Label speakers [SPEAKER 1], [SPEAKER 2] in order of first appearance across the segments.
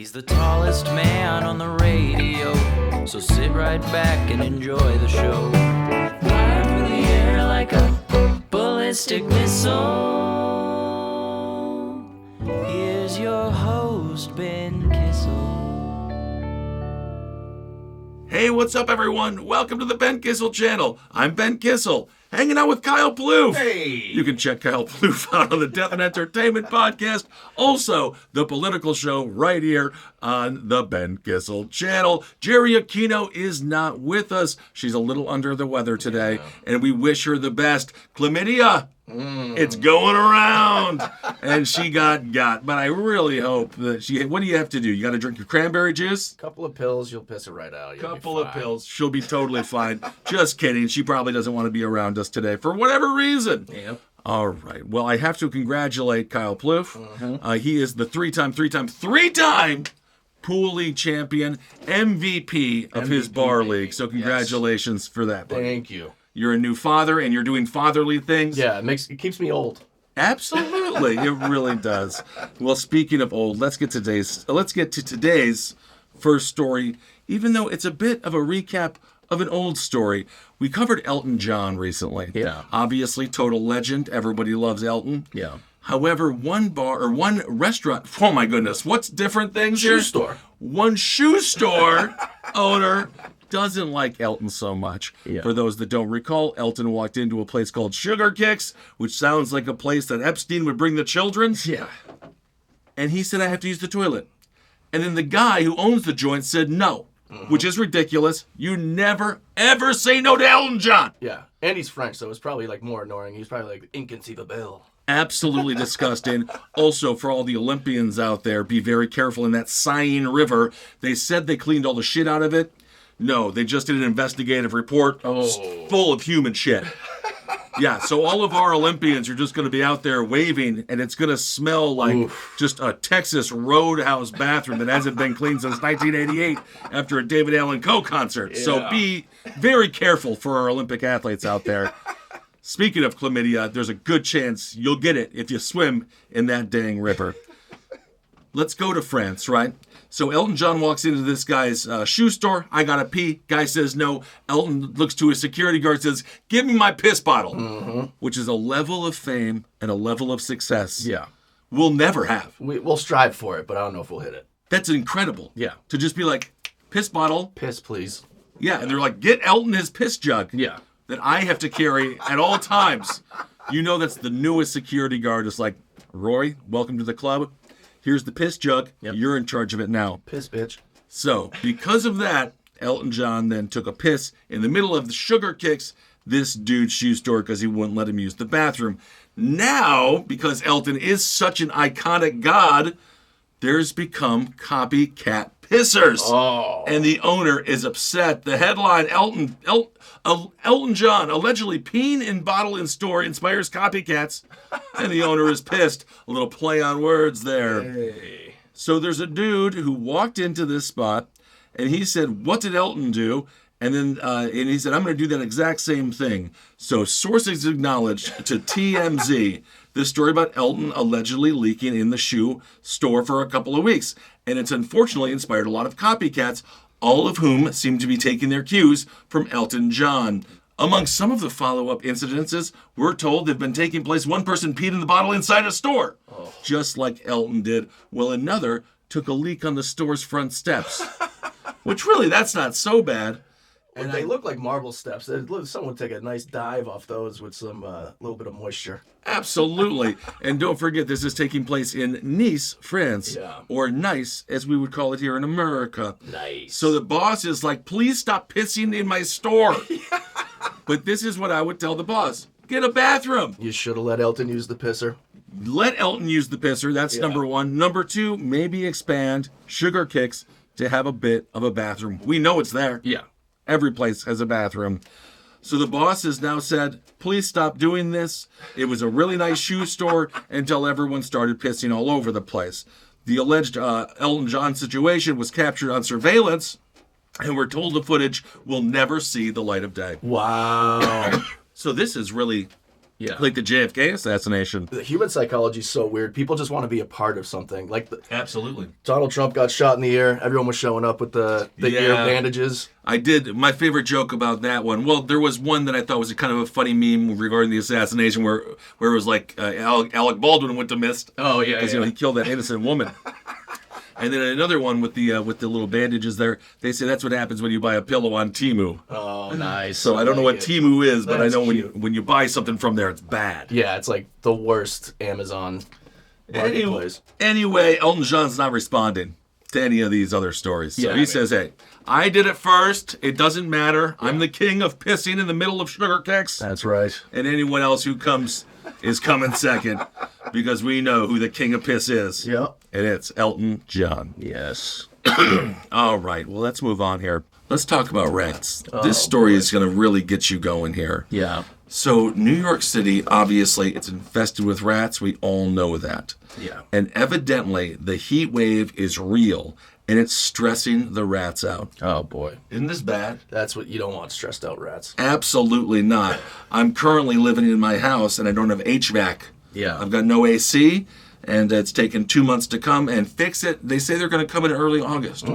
[SPEAKER 1] He's the tallest man on the radio, so sit right back and enjoy the show. Flying through the air like a ballistic missile. Here's your host, Ben Kissel.
[SPEAKER 2] Hey, what's up, everyone? Welcome to the Ben Kissel channel. I'm Ben Kissel, hanging out with Kyle Plouffe.
[SPEAKER 3] Hey!
[SPEAKER 2] You can check Kyle Plouffe out on the Death and Entertainment podcast. Also, the political show right here on the Ben Kissel channel. Jerry Aquino is not with us. She's a little under the weather today, and we wish her the best. Chlamydia. It's going around, and she got. But I really hope that she. What do you have to do? You got to drink your cranberry juice.
[SPEAKER 3] Couple of pills, you'll piss it right out.
[SPEAKER 2] Couple of pills, she'll be totally fine. Just kidding. She probably doesn't want to be around us today for whatever reason.
[SPEAKER 3] Yep.
[SPEAKER 2] All right. Well, I have to congratulate Kyle Plouffe. He is the three-time pool league champion, MVP of his bar league. So congratulations for that, buddy.
[SPEAKER 3] Thank you.
[SPEAKER 2] You're a new father, and you're doing fatherly things.
[SPEAKER 3] Yeah, it keeps me old.
[SPEAKER 2] Absolutely, it really does. Well, speaking of old, let's get to today's first story. Even though it's a bit of a recap of an old story, we covered Elton John recently.
[SPEAKER 3] Yeah.
[SPEAKER 2] Obviously, total legend. Everybody loves Elton.
[SPEAKER 3] Yeah.
[SPEAKER 2] However, one restaurant. Oh my goodness, what's different things here?
[SPEAKER 3] Shoe store.
[SPEAKER 2] One shoe store owner doesn't like Elton so much.
[SPEAKER 3] Yeah.
[SPEAKER 2] For those that don't recall, Elton walked into a place called Sugar Kicks, which sounds like a place that Epstein would bring the children.
[SPEAKER 3] Yeah.
[SPEAKER 2] And he said, I have to use the toilet. And then the guy who owns the joint said no, which is ridiculous. You never, ever say no to Elton John.
[SPEAKER 3] Yeah. And he's French, so it's probably more annoying. He's probably inconceivable.
[SPEAKER 2] Absolutely disgusting. Also, for all the Olympians out there, be very careful in that Seine River. They said they cleaned all the shit out of it. No, they just did an investigative report full of human shit. Yeah, so all of our Olympians are just going to be out there waving, and it's going to smell like just a Texas Roadhouse bathroom that hasn't been cleaned since 1988 after a David Allan Coe concert. Yeah. So be very careful for our Olympic athletes out there. Speaking of chlamydia, there's a good chance you'll get it if you swim in that dang river. Let's go to France, right? So Elton John walks into this guy's shoe store. I gotta pee. Guy says no. Elton looks to his security guard, says, give me my piss bottle. Which is a level of fame and a level of success we'll never have.
[SPEAKER 3] We'll strive for it, but I don't know if we'll hit it.
[SPEAKER 2] That's incredible.
[SPEAKER 3] Yeah.
[SPEAKER 2] To just be like, piss bottle.
[SPEAKER 3] Piss, please.
[SPEAKER 2] Yeah, and they're like, get Elton his piss jug.
[SPEAKER 3] Yeah.
[SPEAKER 2] That I have to carry at all times. You know that's the newest security guard. It's like, Roy, welcome to the club. Here's the piss jug. Yep. You're in charge of it now.
[SPEAKER 3] Piss, bitch.
[SPEAKER 2] So, because of that, Elton John then took a piss in the middle of the Sugar Kicks, this dude's shoe store, because he wouldn't let him use the bathroom. Now, because Elton is such an iconic god, there's become copycat pissers.
[SPEAKER 3] Oh.
[SPEAKER 2] And the owner is upset. The headline, Elton John allegedly peeing in bottle in store inspires copycats. And the owner is pissed. A little play on words there.
[SPEAKER 3] Hey.
[SPEAKER 2] So there's a dude who walked into this spot, and he said, what did Elton do? And then and he said, I'm going to do that exact same thing. So sources acknowledged to TMZ this story about Elton allegedly leaking in the shoe store for a couple of weeks. And it's unfortunately inspired a lot of copycats, all of whom seem to be taking their cues from Elton John. Among some of the follow-up incidences, we're told they've been taking place. One person peed in the bottle inside a store, just like Elton did. Well, another took a leak on the store's front steps, which really, that's not so bad.
[SPEAKER 3] And they look like marble steps. Someone would take a nice dive off those with some little bit of moisture.
[SPEAKER 2] Absolutely. And don't forget, this is taking place in Nice, France.
[SPEAKER 3] Yeah.
[SPEAKER 2] Or Nice, as we would call it here in America.
[SPEAKER 3] Nice.
[SPEAKER 2] So the boss is like, please stop pissing in my store. But this is what I would tell the boss. Get a bathroom.
[SPEAKER 3] You should have let Elton use the pisser.
[SPEAKER 2] Let Elton use the pisser. That's number one. Number two, maybe expand Sugar Kicks to have a bit of a bathroom. We know it's there.
[SPEAKER 3] Yeah.
[SPEAKER 2] Every place has a bathroom. So the boss has now said, please stop doing this. It was a really nice shoe store until everyone started pissing all over the place. The alleged Elton John situation was captured on surveillance, and we're told the footage will never see the light of day.
[SPEAKER 3] Wow.
[SPEAKER 2] So this is really
[SPEAKER 3] Yeah.
[SPEAKER 2] Like the JFK assassination.
[SPEAKER 3] The human psychology is so weird. People just want to be a part of something. Like
[SPEAKER 2] Absolutely.
[SPEAKER 3] Donald Trump got shot in the ear. Everyone was showing up with the ear bandages.
[SPEAKER 2] I did. My favorite joke about that one. Well, there was one that I thought was kind of a funny meme regarding the assassination, where it was like Alec Baldwin went to mist.
[SPEAKER 3] Oh yeah,
[SPEAKER 2] because he killed that innocent woman. And then another one with the little bandages there. They say that's what happens when you buy a pillow on Temu.
[SPEAKER 3] Oh, nice.
[SPEAKER 2] So I don't know what Temu is, but
[SPEAKER 3] That's
[SPEAKER 2] I know
[SPEAKER 3] cute.
[SPEAKER 2] when you buy something from there, it's bad.
[SPEAKER 3] Yeah, it's like the worst Amazon marketplace.
[SPEAKER 2] Anyway, Elton John's not responding to any of these other stories. So he says, hey, I did it first. It doesn't matter. I'm the king of pissing in the middle of sugar cakes.
[SPEAKER 3] That's right.
[SPEAKER 2] And anyone else who comes is coming second, because we know who the king of piss is.
[SPEAKER 3] Yep.
[SPEAKER 2] And it's Elton John.
[SPEAKER 3] Yes.
[SPEAKER 2] All right, well, let's move on here. Let's talk about rats. This story is going to really get you going here.
[SPEAKER 3] Yeah.
[SPEAKER 2] So, New York City, obviously, it's infested with rats. We all know that.
[SPEAKER 3] Yeah.
[SPEAKER 2] And evidently, the heat wave is real, and it's stressing the rats out.
[SPEAKER 3] Oh, boy.
[SPEAKER 2] Isn't this bad?
[SPEAKER 3] That's what you don't want, stressed out rats.
[SPEAKER 2] Absolutely not. I'm currently living in my house, and I don't have HVAC.
[SPEAKER 3] Yeah.
[SPEAKER 2] I've got no AC, and it's taken 2 months to come and fix it. They say they're going to come in early August,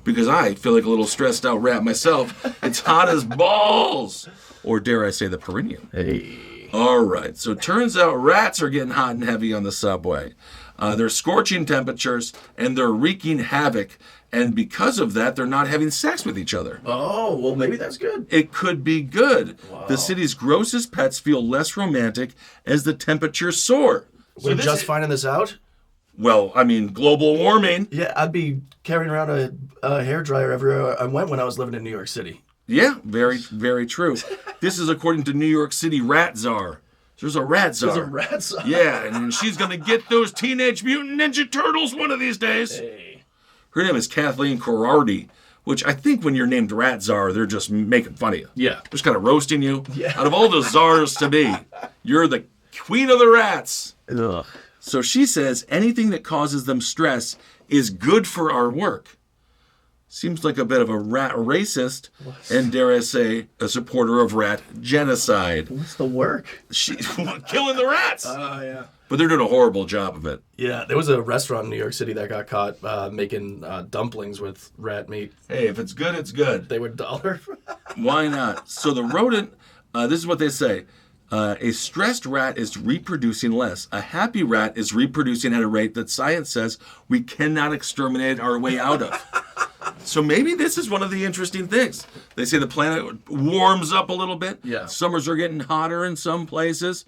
[SPEAKER 2] because I feel like a little stressed out rat myself. It's hot as balls, or dare I say the perineum.
[SPEAKER 3] Hey.
[SPEAKER 2] All right, so it turns out rats are getting hot and heavy on the subway. They're scorching temperatures, and they're wreaking havoc. And because of that, they're not having sex with each other.
[SPEAKER 3] Oh, well, maybe that's good.
[SPEAKER 2] It could be good.
[SPEAKER 3] Wow.
[SPEAKER 2] The city's grossest pets feel less romantic as the temperatures soar.
[SPEAKER 3] We're just finding this out?
[SPEAKER 2] Well, I mean, global warming.
[SPEAKER 3] Yeah, I'd be carrying around a hairdryer everywhere I went when I was living in New York City.
[SPEAKER 2] Yeah, very, very true. This is according to New York City Rat Czar. There's a rat czar.
[SPEAKER 3] There's a rat czar.
[SPEAKER 2] Yeah, and she's going to get those Teenage Mutant Ninja Turtles one of these days.
[SPEAKER 3] Hey.
[SPEAKER 2] Her name is Kathleen Corardi, which I think when you're named Rat Czar, they're just making fun of you.
[SPEAKER 3] Yeah.
[SPEAKER 2] Just kind of roasting you.
[SPEAKER 3] Yeah.
[SPEAKER 2] Out of all the czars to be, you're the queen of the rats.
[SPEAKER 3] Ugh.
[SPEAKER 2] So she says anything that causes them stress is good for our work. Seems like a bit of a rat racist, and dare I say, a supporter of rat genocide.
[SPEAKER 3] What's the work?
[SPEAKER 2] She's killing the rats.
[SPEAKER 3] Oh, yeah.
[SPEAKER 2] But they're doing a horrible job of it.
[SPEAKER 3] Yeah, there was a restaurant in New York City that got caught making dumplings with rat meat.
[SPEAKER 2] Hey, if it's good, it's good.
[SPEAKER 3] They were $1.
[SPEAKER 2] Why not? So the rodent, this is what they say. A stressed rat is reproducing less. A happy rat is reproducing at a rate that science says we cannot exterminate our way out of. So maybe this is one of the interesting things. They say the planet warms up a little bit.
[SPEAKER 3] Yeah.
[SPEAKER 2] Summers are getting hotter in some places.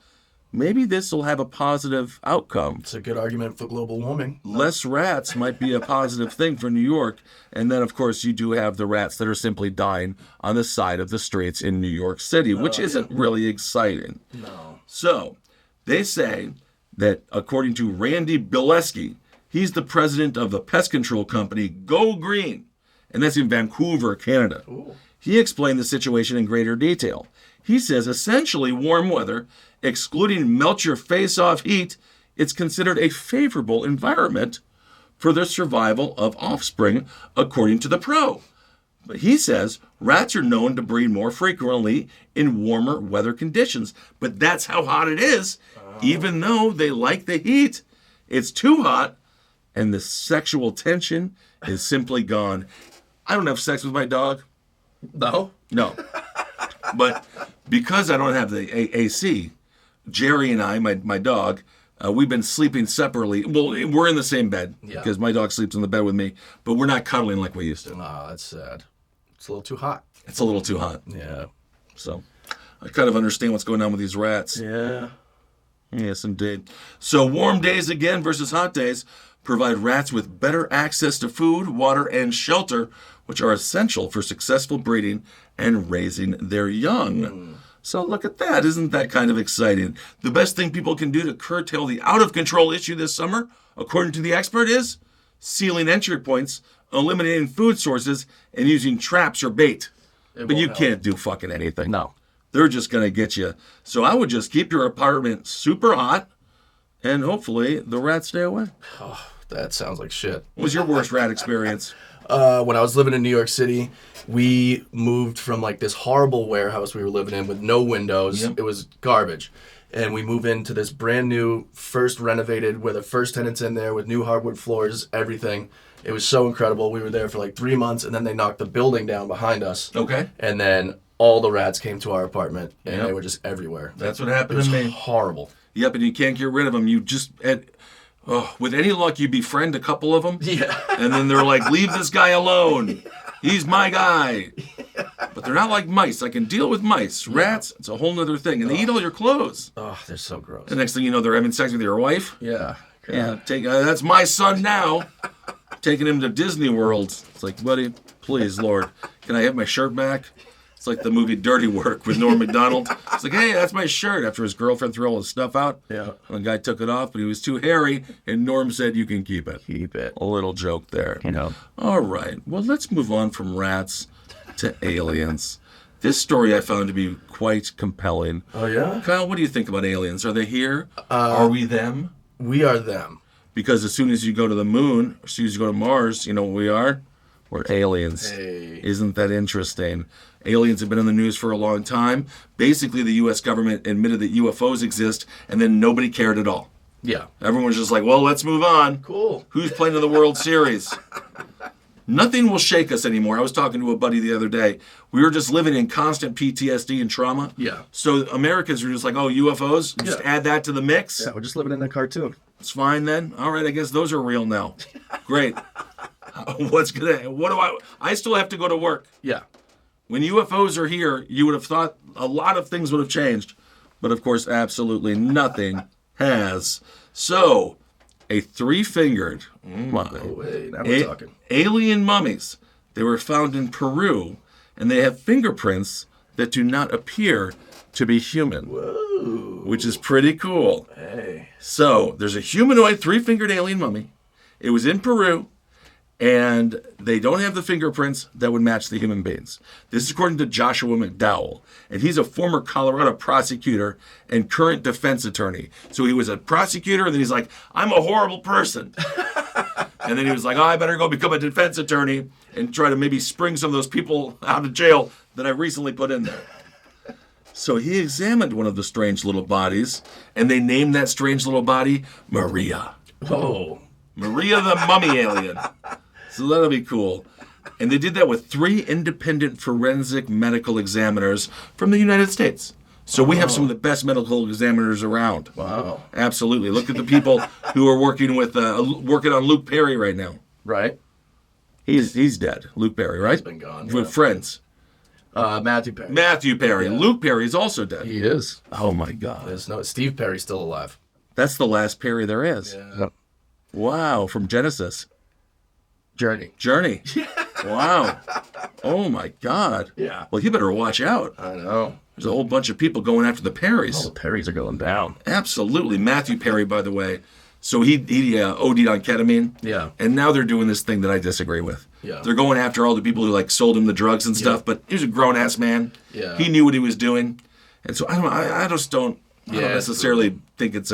[SPEAKER 2] Maybe this will have a positive outcome.
[SPEAKER 3] It's a good argument for global warming.
[SPEAKER 2] Less rats might be a positive thing for New York. And then, of course, you do have the rats that are simply dying on the side of the streets in New York City, which isn't really exciting.
[SPEAKER 3] No.
[SPEAKER 2] So they say that according to Randy Bileski, he's the president of the pest control company Go Green, and that's in Vancouver, Canada.
[SPEAKER 3] Ooh.
[SPEAKER 2] He explained the situation in greater detail. He says essentially warm weather, excluding melt-your-face-off heat, it's considered a favorable environment for the survival of offspring, according to the pro. But he says rats are known to breed more frequently in warmer weather conditions. But that's how hot it is, even though they like the heat. It's too hot, and the sexual tension is simply gone. I don't have sex with my dog.
[SPEAKER 3] No?
[SPEAKER 2] No. But because I don't have the AC, Jerry and I, my dog, we've been sleeping separately. Well, we're in the same bed because my dog sleeps in the bed with me, but we're not cuddling like we used to.
[SPEAKER 3] Oh, that's sad. It's a little too hot.
[SPEAKER 2] It's a little too hot.
[SPEAKER 3] Yeah.
[SPEAKER 2] So I kind of understand what's going on with these rats.
[SPEAKER 3] Yeah.
[SPEAKER 2] Yes, indeed. So warm days again versus hot days provide rats with better access to food, water, and shelter, which are essential for successful breeding and raising their young. So look at that. Isn't that kind of exciting? The best thing people can do to curtail the out-of-control issue this summer, according to the expert, is sealing entry points, eliminating food sources, and using traps or bait. But you can't do fucking anything.
[SPEAKER 3] No.
[SPEAKER 2] They're just going to get you. So I would just keep your apartment super hot, and hopefully the rats stay away.
[SPEAKER 3] Oh, that sounds like shit.
[SPEAKER 2] What was your worst rat experience?
[SPEAKER 3] When I was living in New York City, we moved from like this horrible warehouse we were living in with no windows.
[SPEAKER 2] Yep.
[SPEAKER 3] It was garbage. And we move into this brand new, first renovated, where the first tenants in there with new hardwood floors, everything. It was so incredible. We were there for like 3 months, and then they knocked the building down behind us.
[SPEAKER 2] Okay.
[SPEAKER 3] And then all the rats came to our apartment, and they were just everywhere.
[SPEAKER 2] That's what happened
[SPEAKER 3] It was
[SPEAKER 2] to me.
[SPEAKER 3] horrible.
[SPEAKER 2] Yep, and you can't get rid of them. You just, with any luck, you befriend a couple of them.
[SPEAKER 3] Yeah.
[SPEAKER 2] And then they're like, leave this guy alone. He's my guy. But they're not like mice. I can deal with mice. Rats, it's a whole nother thing. And they eat all your clothes.
[SPEAKER 3] Oh, they're so gross.
[SPEAKER 2] The next thing you know, they're having sex with your wife.
[SPEAKER 3] Yeah.
[SPEAKER 2] Yeah, that's my son now. Taking him to Disney World. It's like, buddy, please, Lord, can I have my shirt back? It's like the movie Dirty Work with Norm Macdonald. It's like, hey, that's my shirt, after his girlfriend threw all his stuff out.
[SPEAKER 3] Yeah.
[SPEAKER 2] And the guy took it off, but he was too hairy, and Norm said, you can keep it.
[SPEAKER 3] Keep it.
[SPEAKER 2] A little joke there.
[SPEAKER 3] You know.
[SPEAKER 2] All right. Well, let's move on from rats to aliens. This story I found to be quite compelling.
[SPEAKER 3] Oh, yeah?
[SPEAKER 2] Kyle, what do you think about aliens? Are they here? Are we them?
[SPEAKER 3] We are them.
[SPEAKER 2] Because as soon as you go to the moon, as soon as you go to Mars, you know what we are? We're aliens.
[SPEAKER 3] Hey.
[SPEAKER 2] Isn't that interesting? Aliens have been in the news for a long time. Basically, the U.S. government admitted that UFOs exist, and then nobody cared at all.
[SPEAKER 3] Yeah.
[SPEAKER 2] Everyone was just like, well, let's move on.
[SPEAKER 3] Cool.
[SPEAKER 2] Who's playing in the World Series? Nothing will shake us anymore. I was talking to a buddy the other day. We were just living in constant PTSD and trauma.
[SPEAKER 3] Yeah.
[SPEAKER 2] So Americans were just like, oh, UFOs? Just add that to the mix?
[SPEAKER 3] Yeah, we're just living in a cartoon.
[SPEAKER 2] It's fine then. All right, I guess those are real now. Great. I still have to go to work.
[SPEAKER 3] Yeah.
[SPEAKER 2] When UFOs are here, you would have thought a lot of things would have changed. But of course, absolutely nothing has. So, a three-fingered
[SPEAKER 3] Oh, wait. Now we're talking.
[SPEAKER 2] alien mummies. They were found in Peru, and they have fingerprints that do not appear to be human.
[SPEAKER 3] Whoa.
[SPEAKER 2] Which is pretty cool.
[SPEAKER 3] Hey.
[SPEAKER 2] So, there's a humanoid three-fingered alien mummy. It was in Peru, and they don't have the fingerprints that would match the human beings. This is according to Joshua McDowell, and he's a former Colorado prosecutor and current defense attorney. So he was a prosecutor, and then he's like, I'm a horrible person. And then he was like, oh, I better go become a defense attorney and try to maybe spring some of those people out of jail that I recently put in there. So he examined one of the strange little bodies, and they named that strange little body Maria.
[SPEAKER 3] Whoa.
[SPEAKER 2] Maria the mummy alien. So that'll be cool. And they did that with 3 independent forensic medical examiners from the United States. So we have some of the best medical examiners around.
[SPEAKER 3] Wow.
[SPEAKER 2] Absolutely. Look at the people who are working on Luke Perry right now.
[SPEAKER 3] Right?
[SPEAKER 2] He's dead. Luke Perry, right?
[SPEAKER 3] He's been gone.
[SPEAKER 2] With
[SPEAKER 3] Yeah.
[SPEAKER 2] Friends.
[SPEAKER 3] Matthew Perry.
[SPEAKER 2] Matthew Perry.
[SPEAKER 3] Yeah.
[SPEAKER 2] Luke Perry is also dead.
[SPEAKER 3] He is.
[SPEAKER 2] Oh my God.
[SPEAKER 3] There's no Steve Perry's still alive.
[SPEAKER 2] That's the last Perry there is.
[SPEAKER 3] Yeah.
[SPEAKER 2] Wow. From Genesis.
[SPEAKER 3] Journey.
[SPEAKER 2] Wow. Oh my God.
[SPEAKER 3] Yeah.
[SPEAKER 2] Well, you better watch out.
[SPEAKER 3] I know.
[SPEAKER 2] There's a whole bunch of people going after the Perrys.
[SPEAKER 3] All the Perrys are going down.
[SPEAKER 2] Absolutely. Matthew Perry, by the way. So he OD'd on ketamine.
[SPEAKER 3] Yeah.
[SPEAKER 2] And now they're doing this thing that I disagree with.
[SPEAKER 3] Yeah.
[SPEAKER 2] They're going after all the people who like sold him the drugs and stuff, but he was a grown-ass man.
[SPEAKER 3] Yeah.
[SPEAKER 2] He knew what he was doing. And so I just don't necessarily think it's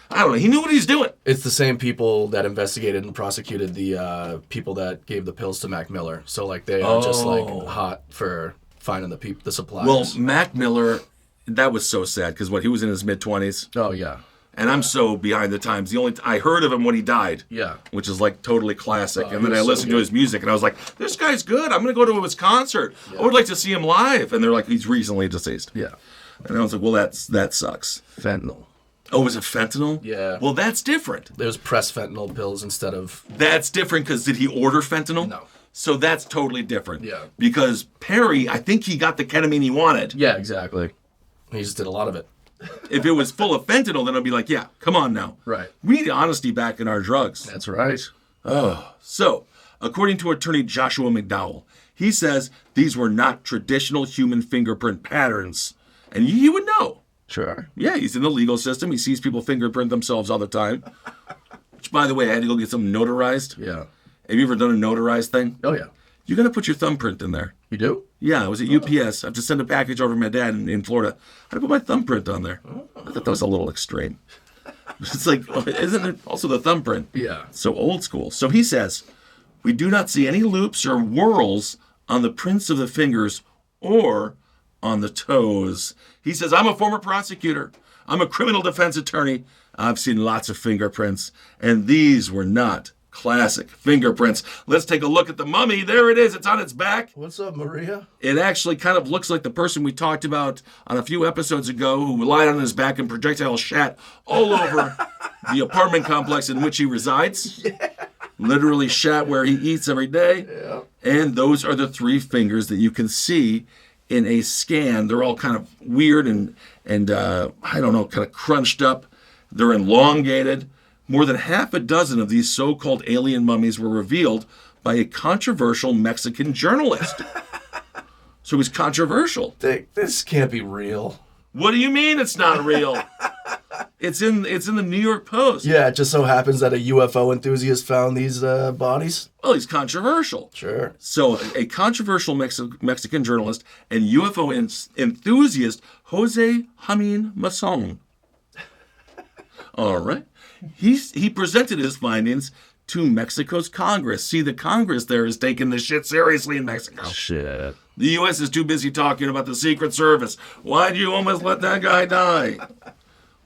[SPEAKER 2] I don't know. He knew what he's doing.
[SPEAKER 3] It's the same people that investigated and prosecuted the people that gave the pills to Mac Miller. So like they are just like hot for finding the suppliers.
[SPEAKER 2] Well, Mac Miller, that was so sad because he was in his mid-20s.
[SPEAKER 3] Oh yeah.
[SPEAKER 2] And I'm so behind the times. I heard of him when he died.
[SPEAKER 3] Yeah.
[SPEAKER 2] Which is like totally classic.
[SPEAKER 3] Oh,
[SPEAKER 2] and then
[SPEAKER 3] he
[SPEAKER 2] I
[SPEAKER 3] was so
[SPEAKER 2] listened to
[SPEAKER 3] good.
[SPEAKER 2] his music and I was like, this guy's good. I'm going to go to his concert. I would like to see him live. And they're like, he's recently deceased.
[SPEAKER 3] Yeah.
[SPEAKER 2] And I was like, well, that sucks.
[SPEAKER 3] Fentanyl.
[SPEAKER 2] Oh, was it fentanyl?
[SPEAKER 3] Yeah.
[SPEAKER 2] Well, that's different.
[SPEAKER 3] There was pressed fentanyl pills instead of.
[SPEAKER 2] That's different because did he order fentanyl?
[SPEAKER 3] No.
[SPEAKER 2] So that's totally different.
[SPEAKER 3] Yeah.
[SPEAKER 2] Because Perry, I think he got the ketamine he wanted.
[SPEAKER 3] Yeah, exactly. He just did a lot of it.
[SPEAKER 2] If it was full of fentanyl, then I'd be like, yeah, come on now.
[SPEAKER 3] Right.
[SPEAKER 2] We need honesty back in our drugs.
[SPEAKER 3] That's right.
[SPEAKER 2] So, according to attorney Joshua McDowell, he says these were not traditional human fingerprint patterns. And you would know.
[SPEAKER 3] Sure.
[SPEAKER 2] Yeah, he's in the legal system. He sees people fingerprint themselves all the time. Which, by the way, I had to go get something notarized.
[SPEAKER 3] Yeah.
[SPEAKER 2] Have you ever done a notarized thing?
[SPEAKER 3] Oh yeah.
[SPEAKER 2] You got to put your thumbprint in there.
[SPEAKER 3] You do?
[SPEAKER 2] Yeah, I was at UPS. I have to send a package over to my dad in Florida. I had to put my thumbprint on there. I thought that was a little extreme. It's like, isn't it also the thumbprint?
[SPEAKER 3] Yeah.
[SPEAKER 2] So old school. So he says, we do not see any loops or whorls on the prints of the fingers or on the toes. He says, I'm a former prosecutor. I'm a criminal defense attorney. I've seen lots of fingerprints, and these were not classic fingerprints. Let's take a look at the mummy. There it is. It's on its back.
[SPEAKER 3] What's up, Maria?
[SPEAKER 2] It actually kind of looks like the person we talked about on a few episodes ago who lied on his back and projectile shat all over the apartment complex in which he resides. Yeah. Literally shat where he eats every day.
[SPEAKER 3] Yeah.
[SPEAKER 2] And those are the 3 fingers that you can see in a scan. They're all kind of weird and I don't know, kind of crunched up. They're elongated. More than half a dozen of these so-called alien mummies were revealed by a controversial Mexican journalist. So he's controversial.
[SPEAKER 3] This can't be real.
[SPEAKER 2] What do you mean it's not real? It's in the New York Post.
[SPEAKER 3] Yeah, it just so happens that a UFO enthusiast found these bodies.
[SPEAKER 2] Well, he's controversial.
[SPEAKER 3] Sure.
[SPEAKER 2] So a controversial Mexican journalist and UFO enthusiast, Jose Jamin Mason. All right. He presented his findings to Mexico's Congress. See, the Congress there is taking this shit seriously in Mexico.
[SPEAKER 3] Shit.
[SPEAKER 2] The U.S. is too busy talking about the Secret Service. Why'd you almost let that guy die?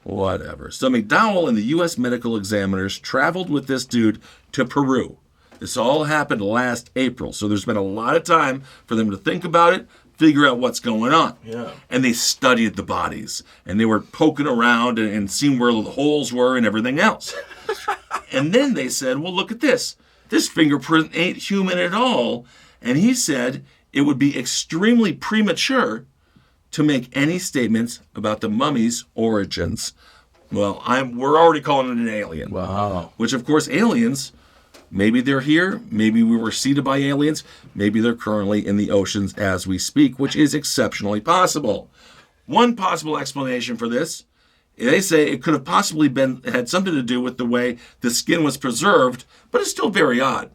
[SPEAKER 2] Whatever. So McDowell and the U.S. medical examiners traveled with this dude to Peru. This all happened last April, so there's been a lot of time for them to think about it, figure out what's going on.
[SPEAKER 3] Yeah.
[SPEAKER 2] And they studied the bodies, and they were poking around and seeing where the holes were and everything else. And then they said, well, look at this. This fingerprint ain't human at all. And he said it would be extremely premature to make any statements about the mummy's origins. Well, we're already calling it an alien.
[SPEAKER 3] Wow.
[SPEAKER 2] Which, of course, aliens, maybe they're here, maybe we were seeded by aliens, maybe they're currently in the oceans as we speak, which is exceptionally possible. One possible explanation for this, they say it could have possibly had something to do with the way the skin was preserved, but it's still very odd.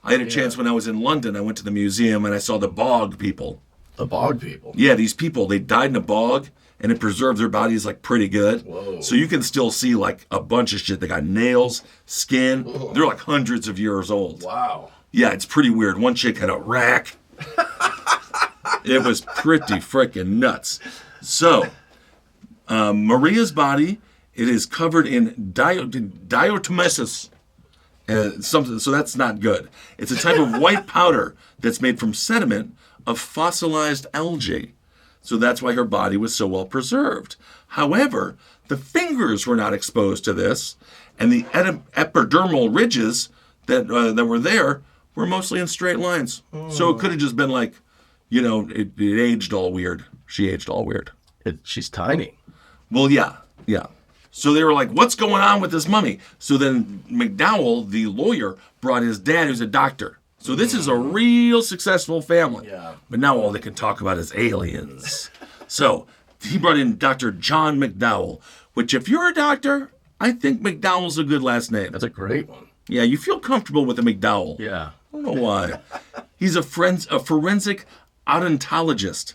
[SPEAKER 2] I had a chance when I was in London, I went to the museum and I saw the bog people.
[SPEAKER 3] The bog people?
[SPEAKER 2] Yeah, these people, they died in a bog, and it preserved their bodies, like, pretty good.
[SPEAKER 3] Whoa.
[SPEAKER 2] So you can still see, like, a bunch of shit. They got nails, skin.
[SPEAKER 3] Whoa.
[SPEAKER 2] They're, like, hundreds of years old.
[SPEAKER 3] Wow.
[SPEAKER 2] Yeah, it's pretty weird. One chick had a rack. It was pretty freaking nuts. So, Maria's body, it is covered in diatomaceous. Something, so that's not good. It's a type of white powder that's made from sediment of fossilized algae. So that's why her body was so well preserved. However, the fingers were not exposed to this, and the epidermal ridges that were there were mostly in straight lines. So it could have just been like, it aged all weird. She aged all weird.
[SPEAKER 3] She's tiny.
[SPEAKER 2] Well, yeah. So they were like, what's going on with this mummy? So then McDowell, the lawyer, brought his dad, who's a doctor. So this is a real successful family.
[SPEAKER 3] Yeah.
[SPEAKER 2] But now all they can talk about is aliens. So he brought in Dr. John McDowell, which if you're a doctor, I think McDowell's a good last name.
[SPEAKER 3] That's a great one.
[SPEAKER 2] Yeah, you feel comfortable with a McDowell.
[SPEAKER 3] Yeah.
[SPEAKER 2] I don't know why. He's a forensic odontologist,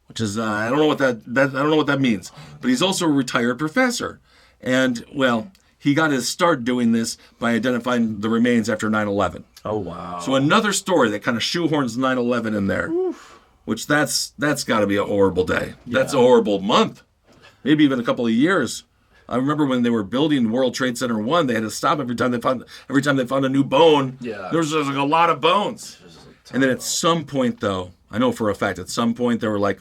[SPEAKER 2] which is I don't know what that means. But he's also a retired professor. And, well, he got his start doing this by identifying the remains after 9/11.
[SPEAKER 3] Oh, wow.
[SPEAKER 2] So another story that kind of shoehorns 9/11 in there, which that's got to be a horrible day. Yeah. That's a horrible month, maybe even a couple of years. I remember when they were building World Trade Center 1, they had to stop every time they found a new bone.
[SPEAKER 3] Yeah.
[SPEAKER 2] There was just like a lot of bones. And then at some point, though, I know for a fact, at some point they were like,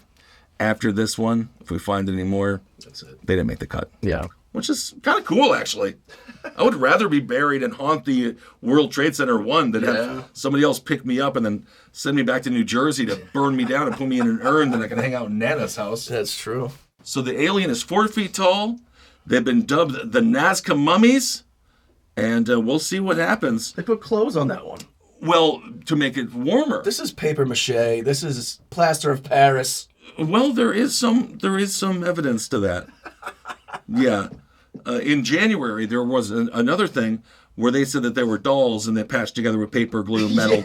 [SPEAKER 2] after this one, if we find any more,
[SPEAKER 3] that's it.
[SPEAKER 2] They didn't make the cut.
[SPEAKER 3] Yeah.
[SPEAKER 2] Which is kind of cool, actually. I would rather be buried and haunt the World Trade Center 1 than have somebody else pick me up and then send me back to New Jersey to burn me down and put me in an urn that I can hang out in Nana's house.
[SPEAKER 3] That's true.
[SPEAKER 2] So the alien is 4 feet tall. They've been dubbed the Nazca Mummies, and we'll see what happens.
[SPEAKER 3] They put clothes on that one.
[SPEAKER 2] Well, to make it warmer.
[SPEAKER 3] This is paper mache. This is plaster of Paris.
[SPEAKER 2] Well, there is some evidence to that. Yeah. In January, there was another thing where they said that there were dolls and they patched together with paper, glue, metal,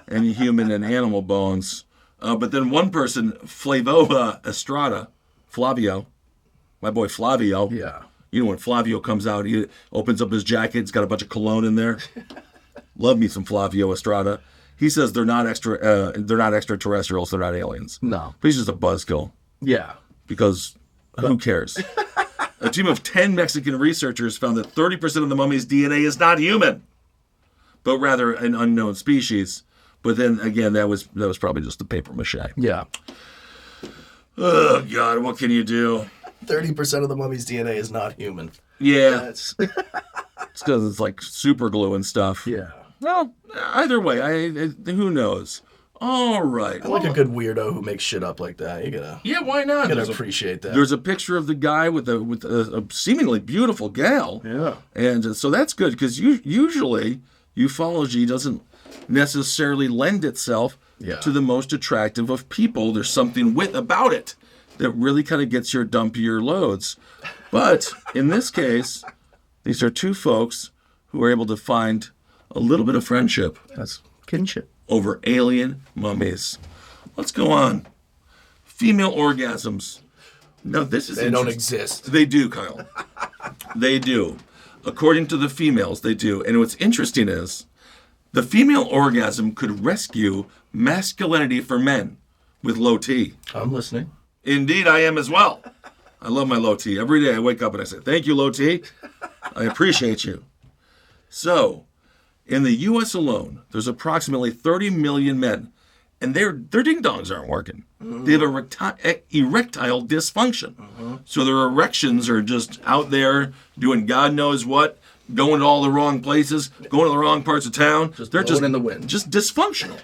[SPEAKER 2] and human and animal bones. But then one person, Flavio, my boy Flavio.
[SPEAKER 3] Yeah.
[SPEAKER 2] You know, when Flavio comes out, he opens up his jacket. It's got a bunch of cologne in there. Love me some Flavio Estrada. He says they're not extraterrestrials. They're not aliens.
[SPEAKER 3] No.
[SPEAKER 2] But he's just a buzzkill.
[SPEAKER 3] Yeah.
[SPEAKER 2] Because who cares? A team of 10 Mexican researchers found that 30% of the mummy's DNA is not human, but rather an unknown species. But then again, that was probably just the paper mache.
[SPEAKER 3] Yeah.
[SPEAKER 2] Oh God, what can you do?
[SPEAKER 3] 30% of the mummy's DNA is not human.
[SPEAKER 2] Yeah, it's because it's like super glue and stuff.
[SPEAKER 3] Yeah.
[SPEAKER 2] Well, either way, who knows? All right.
[SPEAKER 3] I like a good weirdo who makes shit up like that.
[SPEAKER 2] Yeah, why not?
[SPEAKER 3] You gotta appreciate that.
[SPEAKER 2] There's a picture of the guy with a seemingly beautiful gal.
[SPEAKER 3] Yeah.
[SPEAKER 2] And so that's good because usually ufology doesn't necessarily lend itself to the most attractive of people. There's something about it that really kind of gets your dumpier loads. But in this case, these are two folks who are able to find a little bit of friendship.
[SPEAKER 3] That's kinship.
[SPEAKER 2] Over alien mummies. Let's go on. Female orgasms. Now, this is
[SPEAKER 3] They don't exist.
[SPEAKER 2] They do, Kyle. They do. According to the females, they do. And what's interesting is the female orgasm could rescue masculinity for men with low T.
[SPEAKER 3] I'm listening.
[SPEAKER 2] Indeed, I am as well. I love my low T. Every day I wake up and I say, thank you, low T. I appreciate you. So, in the U.S. alone, there's approximately 30 million men, and their ding-dongs aren't working. They have erectile dysfunction. So their erections are just out there doing God knows what, going to all the wrong places, going to the wrong parts of town.
[SPEAKER 3] They're just in the wind.
[SPEAKER 2] Just dysfunctional.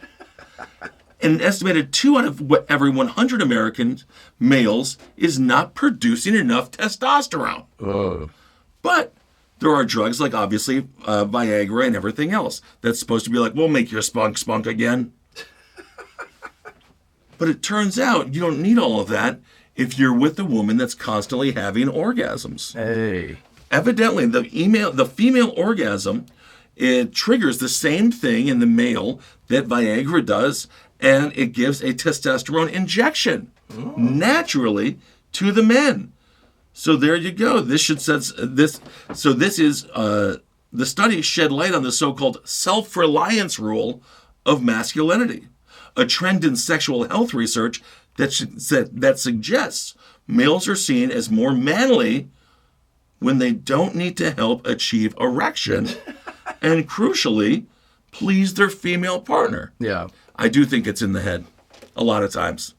[SPEAKER 2] An estimated 2 out of every 100 American males is not producing enough testosterone. But there are drugs like, obviously, Viagra and everything else that's supposed to be like, we'll make your spunk again. But it turns out you don't need all of that if you're with a woman that's constantly having orgasms.
[SPEAKER 3] Hey.
[SPEAKER 2] Evidently, the female orgasm, it triggers the same thing in the male that Viagra does, and it gives a testosterone injection naturally to the men. So there you go. This should sense this. So this is the study shed light on the so-called self-reliance rule of masculinity, a trend in sexual health research that suggests males are seen as more manly when they don't need to help achieve erection, and crucially, please their female partner.
[SPEAKER 3] Yeah.
[SPEAKER 2] I do think it's in the head, a lot of times.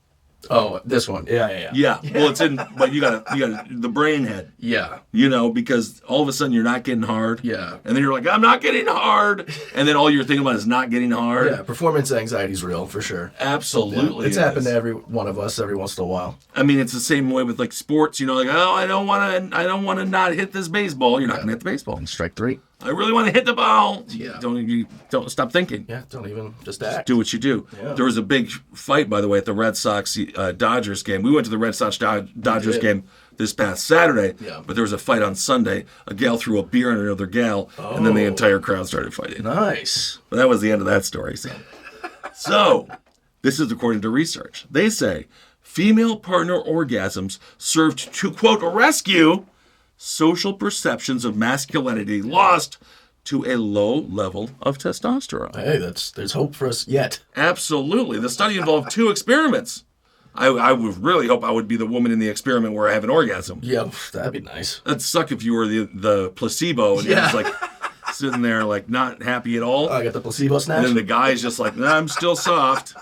[SPEAKER 3] Oh, this one. Yeah.
[SPEAKER 2] Yeah. Well, it's in, but you got the brain head.
[SPEAKER 3] Yeah.
[SPEAKER 2] You know, because all of a sudden you're not getting hard.
[SPEAKER 3] Yeah.
[SPEAKER 2] And then you're like, I'm not getting hard. And then all you're thinking about is not getting hard.
[SPEAKER 3] Yeah, performance anxiety is real, for sure.
[SPEAKER 2] Absolutely.
[SPEAKER 3] It's happened to every one of us every once in a while.
[SPEAKER 2] I mean, it's the same way with like sports, you know, like, oh, I don't want to not hit this baseball. You're not going to hit the baseball.
[SPEAKER 3] And strike 3.
[SPEAKER 2] I really want to hit the ball.
[SPEAKER 3] Yeah.
[SPEAKER 2] Don't stop thinking.
[SPEAKER 3] Yeah, don't even just act.
[SPEAKER 2] Do what you do.
[SPEAKER 3] Yeah.
[SPEAKER 2] There was a big fight, by the way, at the Red Sox Dodgers game. We went to the Red Sox Dodgers game this past Saturday, but there was a fight on Sunday. A gal threw a beer at another gal, and then the entire crowd started fighting.
[SPEAKER 3] Nice.
[SPEAKER 2] But that was the end of that story. So, this is according to research. They say female partner orgasms served to, quote, rescue social perceptions of masculinity lost to a low level of testosterone.
[SPEAKER 3] Hey, there's hope for us yet.
[SPEAKER 2] Absolutely. The study involved 2 experiments. I would really hope I would be the woman in the experiment where I have an orgasm.
[SPEAKER 3] Yeah, that'd be nice.
[SPEAKER 2] That'd suck if you were the placebo and you're just like sitting there like not happy at all.
[SPEAKER 3] I got the placebo snatch.
[SPEAKER 2] And then the guy's just like, nah, I'm still soft.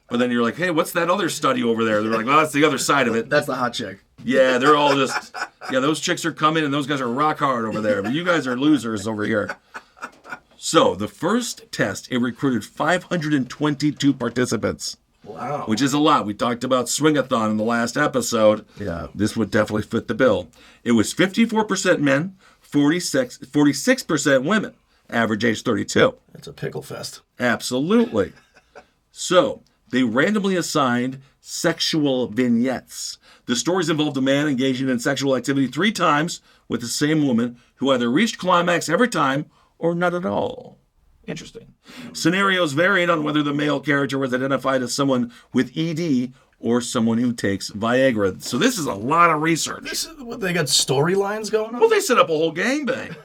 [SPEAKER 2] But then you're like, hey, what's that other study over there? They're like, well, that's the other side of it.
[SPEAKER 3] That's the hot chick.
[SPEAKER 2] Yeah, they're all just, those chicks are coming and those guys are rock hard over there. But you guys are losers over here. So the first test, it recruited 522 participants.
[SPEAKER 3] Wow.
[SPEAKER 2] Which is a lot. We talked about Swingathon in the last episode.
[SPEAKER 3] Yeah.
[SPEAKER 2] This would definitely fit the bill. It was 54% men, 46% women, average age 32.
[SPEAKER 3] It's a pickle fest.
[SPEAKER 2] Absolutely. So they randomly assigned sexual vignettes. The stories involved a man engaging in sexual activity 3 times with the same woman who either reached climax every time or not at all. Interesting. Scenarios varied on whether the male character was identified as someone with ED or someone who takes Viagra. So this is a lot of research.
[SPEAKER 3] They got storylines going on?
[SPEAKER 2] Well, they set up a whole gangbang.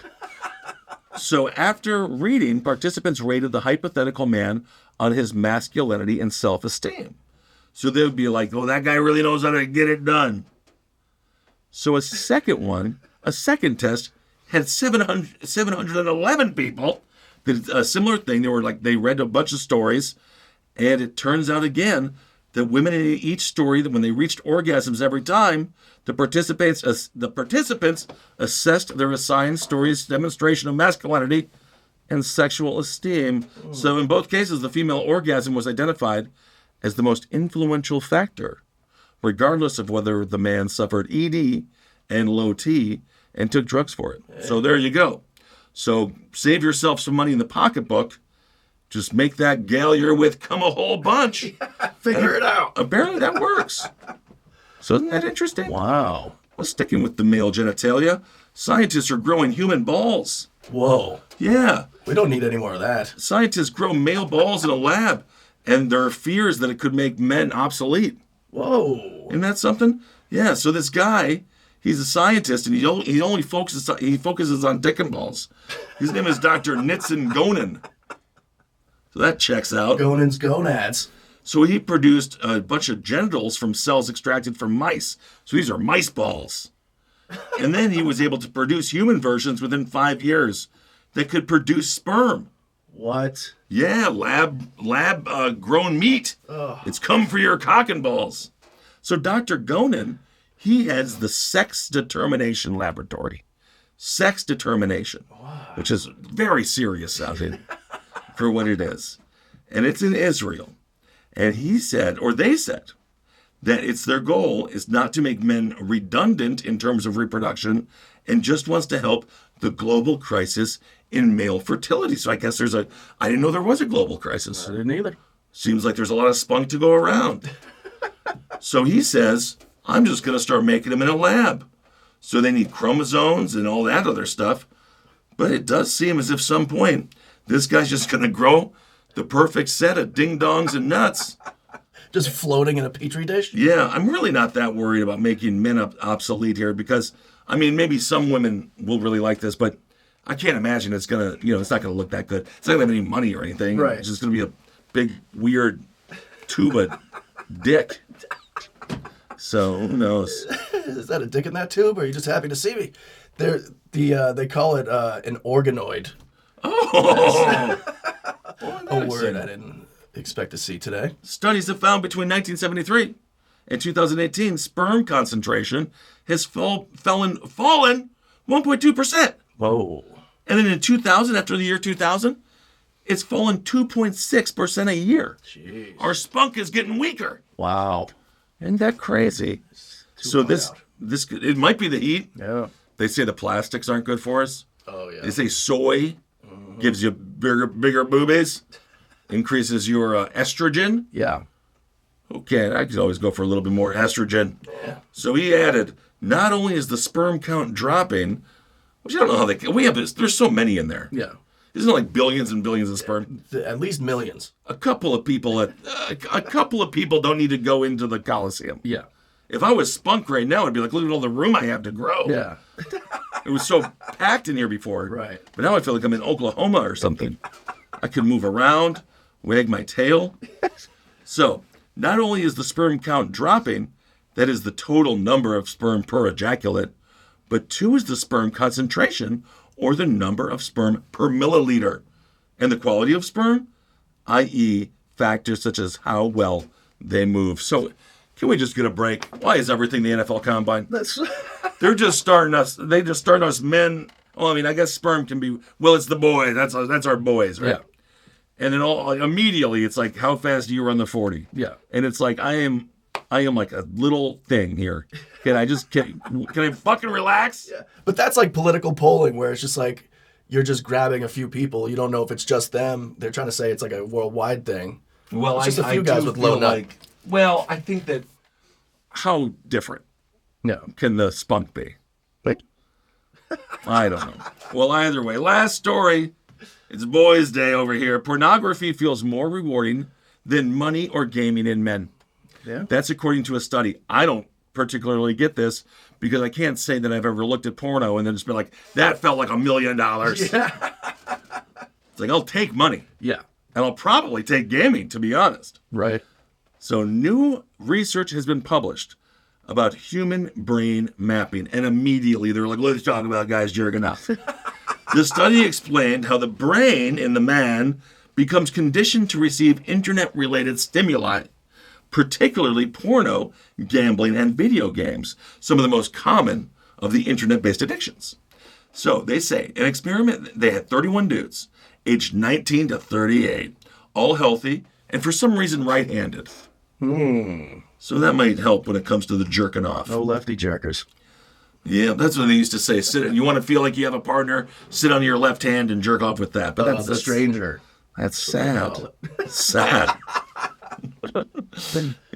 [SPEAKER 2] So after reading, participants rated the hypothetical man on his masculinity and self-esteem. So they would be like, oh, that guy really knows how to get it done. So a second test had 711 people. Did a similar thing. They read a bunch of stories, and it turns out again that women in each story, that when they reached orgasms every time, the participants assessed their assigned stories' demonstration of masculinity and sexual esteem. So in both cases, the female orgasm was identified as the most influential factor, regardless of whether the man suffered ED and low T and took drugs for it. So there you go. So save yourself some money in the pocketbook. Just make that gal you're with come a whole bunch.
[SPEAKER 3] Figure it out.
[SPEAKER 2] Apparently that works. So isn't that interesting?
[SPEAKER 4] Wow.
[SPEAKER 2] Well, sticking with the male genitalia, scientists are growing human balls.
[SPEAKER 3] Whoa.
[SPEAKER 2] Yeah.
[SPEAKER 3] We don't need any more of that.
[SPEAKER 2] Scientists grow male balls in a lab, and there are fears that it could make men obsolete.
[SPEAKER 3] Whoa.
[SPEAKER 2] Isn't that something? Yeah, so this guy, he's a scientist, and he only focuses on dick and balls. His name is Dr. Nitzan Gonen. So that checks out.
[SPEAKER 3] Gonen's gonads.
[SPEAKER 2] So he produced a bunch of genitals from cells extracted from mice. So these are mice balls. And then he was able to produce human versions within 5 years that could produce sperm.
[SPEAKER 3] What?
[SPEAKER 2] Yeah, lab grown meat.
[SPEAKER 3] Ugh.
[SPEAKER 2] It's come for your cock and balls. So Dr. Gonen, he heads the Sex Determination Laboratory. Sex determination, which is very serious sounding for what it is. And it's in Israel. And they said, that it's their goal is not to make men redundant in terms of reproduction and just wants to help the global crisis in male fertility. So I guess I didn't know there was a global crisis.
[SPEAKER 4] I didn't either.
[SPEAKER 2] Seems like there's a lot of spunk to go around. So he says, I'm just going to start making them in a lab. So they need chromosomes and all that other stuff. But it does seem as if some point this guy's just going to grow the perfect set of ding-dongs and nuts.
[SPEAKER 3] Just floating in a petri dish?
[SPEAKER 2] Yeah, I'm really not that worried about making men obsolete here because, I mean, maybe some women will really like this, but I can't imagine it's going to, it's not going to look that good. It's not going to have any money or anything.
[SPEAKER 3] Right.
[SPEAKER 2] It's just going to be a big, weird tuba dick. So, who knows?
[SPEAKER 3] Is that a dick in that tube, or are you just happy to see me? They call it an organoid.
[SPEAKER 2] Oh!
[SPEAKER 3] A word I didn't expect to see today.
[SPEAKER 2] Studies have found between 1973 and 2018, sperm concentration has fallen 1.2%.
[SPEAKER 4] Whoa.
[SPEAKER 2] And then in 2000, after the year 2000, it's fallen 2.6% a year.
[SPEAKER 3] Jeez.
[SPEAKER 2] Our spunk is getting weaker.
[SPEAKER 4] Wow.
[SPEAKER 2] Isn't that crazy? So this it might be the heat.
[SPEAKER 4] Yeah.
[SPEAKER 2] They say the plastics aren't good for us.
[SPEAKER 3] Oh, yeah.
[SPEAKER 2] They say soy gives you bigger boobies, increases your estrogen.
[SPEAKER 4] Yeah.
[SPEAKER 2] Okay, I could always go for a little bit more estrogen.
[SPEAKER 3] Yeah.
[SPEAKER 2] So he added, not only is the sperm count dropping, which I don't know how there's so many in there.
[SPEAKER 3] Yeah.
[SPEAKER 2] Isn't it like billions and billions of sperm?
[SPEAKER 3] At least millions.
[SPEAKER 2] A couple of people don't need to go into the Coliseum.
[SPEAKER 4] Yeah.
[SPEAKER 2] If I was spunk right now, I'd be like, look at all the room I have to grow.
[SPEAKER 4] Yeah.
[SPEAKER 2] It was so packed in here before.
[SPEAKER 3] Right.
[SPEAKER 2] But now I feel like I'm in Oklahoma or something. I can move around, wag my tail. So, not only is the sperm count dropping, that is the total number of sperm per ejaculate, but 2 is the sperm concentration, or the number of sperm per milliliter. And the quality of sperm, i.e. factors such as how well they move. So, can we just get a break? Why is everything the NFL Combine? They're just starting us. They just start us men. Well, I mean, I guess sperm can be. Well, it's the boys. That's our boys, right?
[SPEAKER 4] Yeah.
[SPEAKER 2] And then immediately it's like, how fast do you run the 40?
[SPEAKER 4] Yeah.
[SPEAKER 2] And it's like I am like a little thing here. Can I fucking relax?
[SPEAKER 3] Yeah. But that's like political polling, where it's just like you're just grabbing a few people. You don't know if it's just them. They're trying to say it's like a worldwide thing.
[SPEAKER 2] Well,
[SPEAKER 3] it's just a few guys with low nut.
[SPEAKER 2] Well, I think that how different can the spunk be?
[SPEAKER 4] Like,
[SPEAKER 2] I don't know. Well, either way, last story. It's boys' day over here. Pornography feels more rewarding than money or gaming in men.
[SPEAKER 4] Yeah.
[SPEAKER 2] That's according to a study. I don't particularly get this because I can't say that I've ever looked at porno and then just been like, that felt like $1 million.
[SPEAKER 3] Yeah.
[SPEAKER 2] It's like, I'll take money.
[SPEAKER 4] yeah.
[SPEAKER 2] And I'll probably take gaming, to be honest.
[SPEAKER 4] Right.
[SPEAKER 2] So new research has been published about human brain mapping. And immediately they're like, let's talk about guys jerking off. The study explained how the brain in the man becomes conditioned to receive internet-related stimuli, particularly porno, gambling, and video games, some of the most common of the internet-based addictions. So they say, an experiment, they had 31 dudes, aged 19 to 38, all healthy, and for some reason right-handed. So that might help when it comes to the jerking off.
[SPEAKER 3] No lefty jerkers.
[SPEAKER 2] Yeah, that's what they used to say. You want to feel like you have a partner, sit on your left hand and jerk off with that. But that's
[SPEAKER 3] a stranger.
[SPEAKER 2] That's sad. Sad.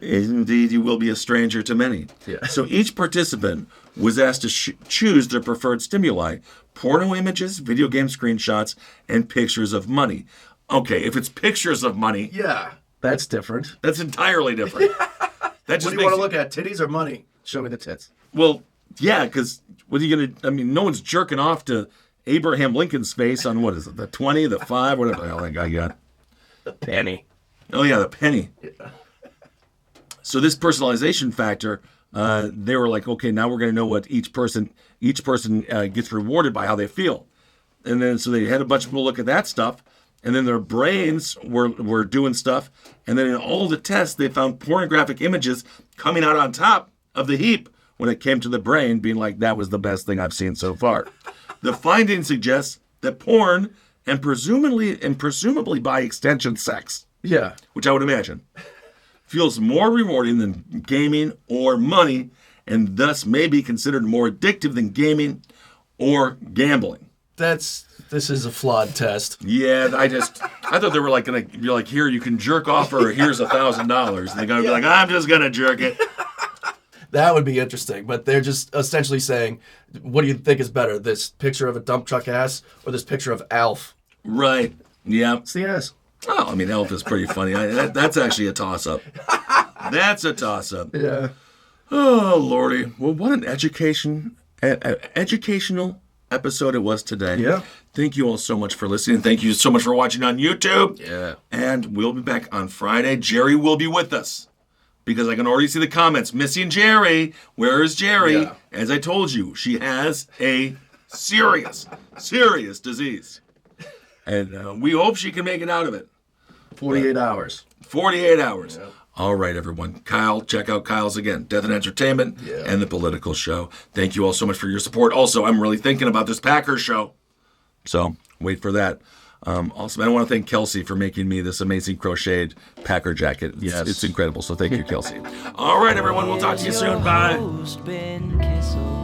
[SPEAKER 2] Indeed, you will be a stranger to many.
[SPEAKER 3] Yeah.
[SPEAKER 2] So each participant was asked to choose their preferred stimuli: porno images, video game screenshots, and pictures of money. Okay, if it's pictures of money,
[SPEAKER 3] Yeah, that's different.
[SPEAKER 2] that's entirely different. That just
[SPEAKER 3] What do you
[SPEAKER 2] makes
[SPEAKER 3] want to look at, titties or money? Show me the tits.
[SPEAKER 2] Well, yeah, because what are you going to... I mean, no one's jerking off to Abraham Lincoln's face on, what is it, the 20, the 5, whatever the hell that guy got.
[SPEAKER 3] The penny.
[SPEAKER 2] Oh, yeah, the penny.
[SPEAKER 3] Yeah.
[SPEAKER 2] So this personalization factor, they were like, okay, now we're going to know what each person gets rewarded by how they feel. And then so they had a bunch of people look at that stuff, and then their brains were doing stuff, and then in all the tests, they found pornographic images coming out on top of the heap when it came to the brain, being like, that was the best thing I've seen so far. The finding suggests that porn, and presumably by extension sex,
[SPEAKER 3] Yeah.
[SPEAKER 2] which I would imagine, feels more rewarding than gaming or money, and thus may be considered more addictive than gaming or gambling.
[SPEAKER 3] This is a flawed test.
[SPEAKER 2] Yeah, I thought they were like gonna be like, here, you can jerk off, or here's $1,000, and they're gonna be like, I'm just gonna jerk it.
[SPEAKER 3] That would be interesting, but they're just essentially saying, what do you think is better, this picture of a dump truck ass or this picture of Alf?
[SPEAKER 2] Right. Yeah.
[SPEAKER 3] It's the ass.
[SPEAKER 2] Oh, I mean, Elf is pretty funny. That's actually a toss-up. That's a toss-up.
[SPEAKER 3] Yeah.
[SPEAKER 2] Oh, Lordy. Well, what an educational episode it was today.
[SPEAKER 3] Yeah.
[SPEAKER 2] Thank you all so much for listening. Thank you so much for watching on YouTube.
[SPEAKER 3] Yeah.
[SPEAKER 2] And we'll be back on Friday. Jerry will be with us, because I can already see the comments. Missing Jerry. Where is Jerry?
[SPEAKER 3] Yeah.
[SPEAKER 2] As I told you, she has a serious disease. And we hope she can make it out of it.
[SPEAKER 3] 48 hours.
[SPEAKER 2] 48 hours.
[SPEAKER 3] Yeah.
[SPEAKER 2] All right, everyone. Kyle, check out Kyle's again. Death and Entertainment and The Political Show. Thank you all so much for your support. Also, I'm really thinking about this Packers show. So wait for that. Also, I want to thank Kelsey for making me this amazing crocheted Packer jacket. It's incredible. So thank you, Kelsey. All right, everyone. We'll talk to you soon. Bye.
[SPEAKER 1] Host, Ben Kissel.